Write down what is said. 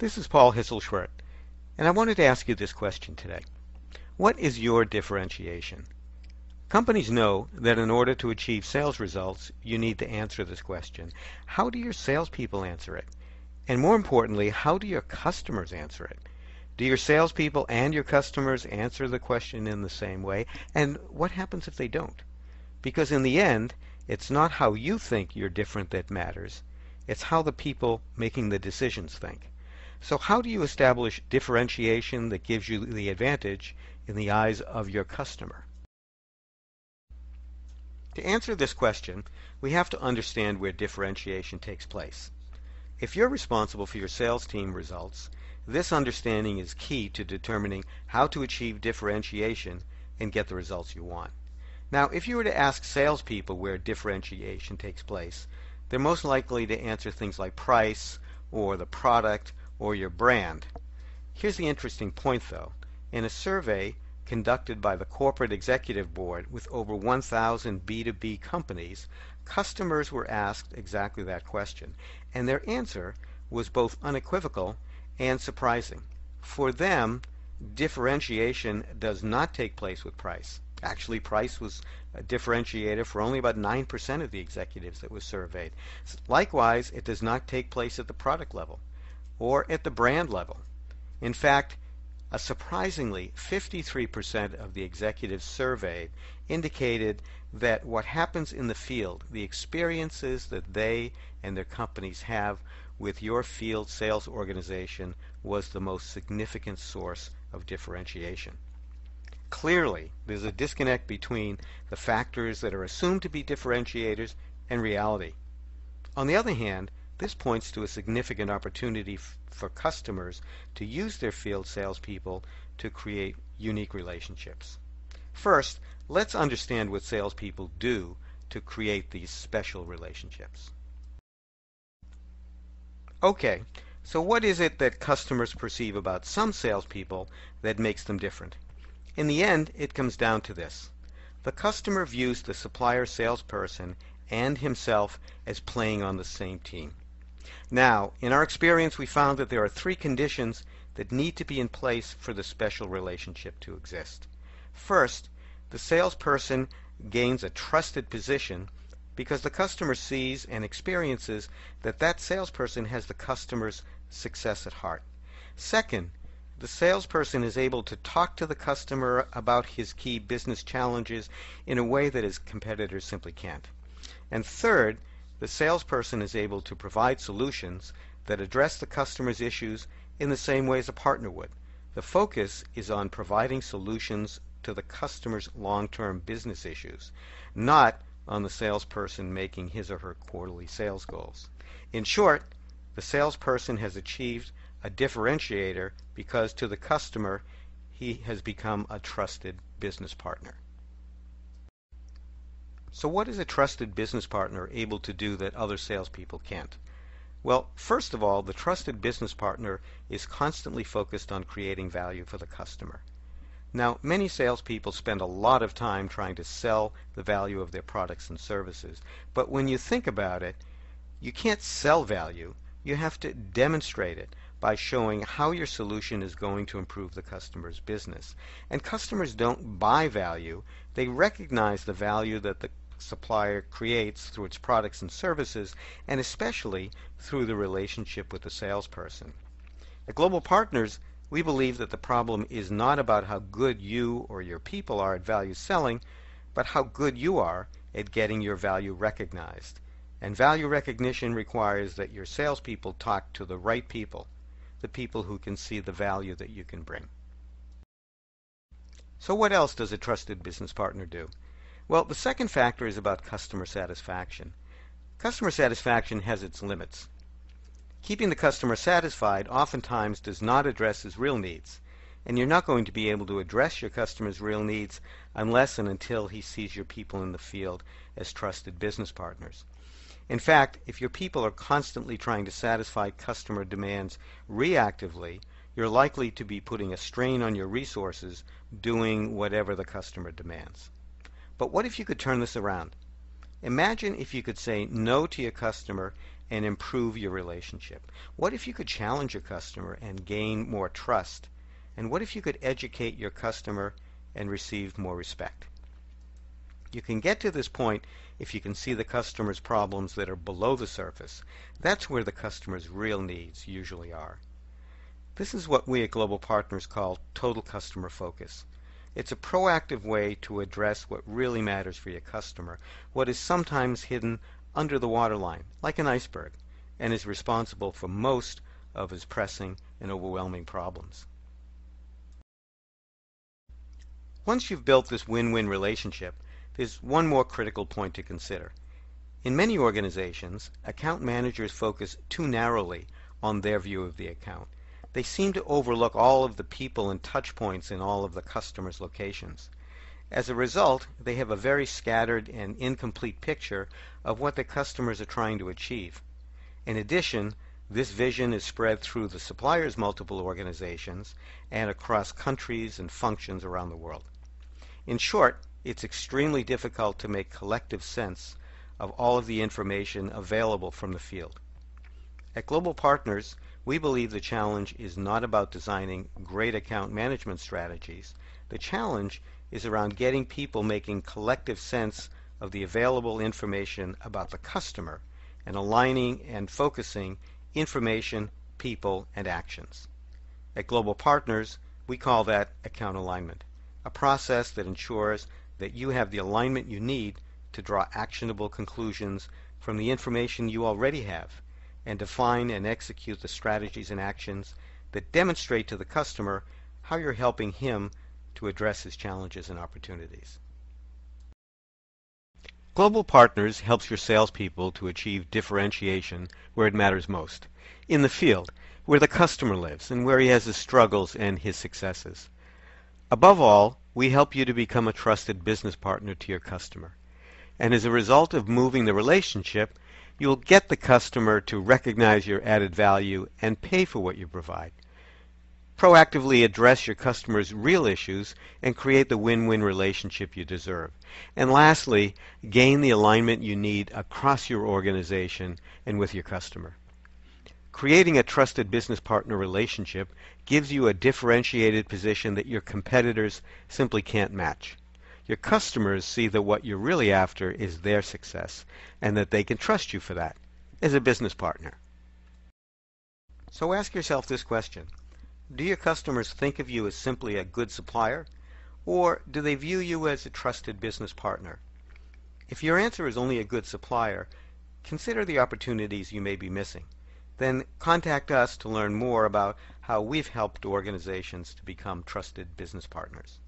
This is Paul Hisselschwert, and I wanted to ask you this question today. What is your differentiation? Companies know that in order to achieve sales results, you need to answer this question. How do your salespeople answer it? And more importantly, how do your customers answer it? Do your salespeople and your customers answer the question in the same way? And what happens if they don't? Because in the end, it's not how you think you're different that matters. It's how the people making the decisions think. So how do you establish differentiation that gives you the advantage in the eyes of your customer? To answer this question, we have to understand where differentiation takes place. If you're responsible for your sales team results, this understanding is key to determining how to achieve differentiation and get the results you want. Now, if you were to ask salespeople where differentiation takes place, they're most likely to answer things like price or the product or your brand. Here's the interesting point though. In a survey conducted by the Corporate Executive Board with over 1,000 B2B companies, customers were asked exactly that question, and their answer was both unequivocal and surprising. For them, differentiation does not take place with price. Actually, price was a differentiator for only about 9% of the executives that were surveyed. Likewise, it does not take place at the product level or at the brand level. In fact, a surprisingly 53% of the executives surveyed indicated that what happens in the field, the experiences that they and their companies have with your field sales organization, was the most significant source of differentiation. Clearly, there's a disconnect between the factors that are assumed to be differentiators and reality. On the other hand, this points to a significant opportunity for customers to use their field salespeople to create unique relationships. First, let's understand what salespeople do to create these special relationships. Okay, so what is it that customers perceive about some salespeople that makes them different? In the end, it comes down to this. The customer views the supplier salesperson and himself as playing on the same team. Now, in our experience, we found that there are three conditions that need to be in place for the special relationship to exist. First, the salesperson gains a trusted position because the customer sees and experiences that that salesperson has the customer's success at heart. Second, the salesperson is able to talk to the customer about his key business challenges in a way that his competitors simply can't. And third, the salesperson is able to provide solutions that address the customer's issues in the same way as a partner would. The focus is on providing solutions to the customer's long-term business issues, not on the salesperson making his or her quarterly sales goals. In short, the salesperson has achieved a differentiator because to the customer he has become a trusted business partner. So what is a trusted business partner able to do that other salespeople can't? Well, first of all, the trusted business partner is constantly focused on creating value for the customer. Now, many salespeople spend a lot of time trying to sell the value of their products and services, but when you think about it, you can't sell value, you have to demonstrate it by showing how your solution is going to improve the customer's business. And customers don't buy value, they recognize the value that the supplier creates through its products and services, and especially through the relationship with the salesperson. At Global Partners, we believe that the problem is not about how good you or your people are at value selling, but how good you are at getting your value recognized. And value recognition requires that your salespeople talk to the right people, the people who can see the value that you can bring. So what else does a trusted business partner do? Well, the second factor is about customer satisfaction. Customer satisfaction has its limits. Keeping the customer satisfied oftentimes does not address his real needs, and you're not going to be able to address your customer's real needs unless and until he sees your people in the field as trusted business partners. In fact, if your people are constantly trying to satisfy customer demands reactively, you're likely to be putting a strain on your resources doing whatever the customer demands. But what if you could turn this around? Imagine if you could say no to your customer and improve your relationship? What if you could challenge your customer and gain more trust? And what if you could educate your customer and receive more respect? You can get to this point if you can see the customer's problems that are below the surface. That's where the customer's real needs usually are. This is what we at Global Partners call total customer focus. It's a proactive way to address what really matters for your customer, what is sometimes hidden under the waterline, like an iceberg, and is responsible for most of his pressing and overwhelming problems. Once you've built this win-win relationship, there's one more critical point to consider. In many organizations, account managers focus too narrowly on their view of the account. They seem to overlook all of the people and touch points in all of the customers' locations. As a result, they have a very scattered and incomplete picture of what the customers are trying to achieve. In addition, this vision is spread through the supplier's multiple organizations and across countries and functions around the world. In short, it's extremely difficult to make collective sense of all of the information available from the field. At Global Partners, we believe the challenge is not about designing great account management strategies. The challenge is around getting people making collective sense of the available information about the customer and aligning and focusing information, people, and actions. At Global Partners, we call that account alignment, a process that ensures that you have the alignment you need to draw actionable conclusions from the information you already have and define and execute the strategies and actions that demonstrate to the customer how you're helping him to address his challenges and opportunities. Global Partners helps your salespeople to achieve differentiation where it matters most, in the field, where the customer lives and where he has his struggles and his successes. Above all, we help you to become a trusted business partner to your customer. And as a result of moving the relationship, you'll get the customer to recognize your added value and pay for what you provide. Proactively address your customer's real issues and create the win-win relationship you deserve. And lastly, gain the alignment you need across your organization and with your customer. Creating a trusted business partner relationship gives you a differentiated position that your competitors simply can't match. Your customers see that what you're really after is their success and that they can trust you for that as a business partner. So ask yourself this question. Do your customers think of you as simply a good supplier, or do they view you as a trusted business partner? If your answer is only a good supplier, consider the opportunities you may be missing. Then contact us to learn more about how we've helped organizations to become trusted business partners.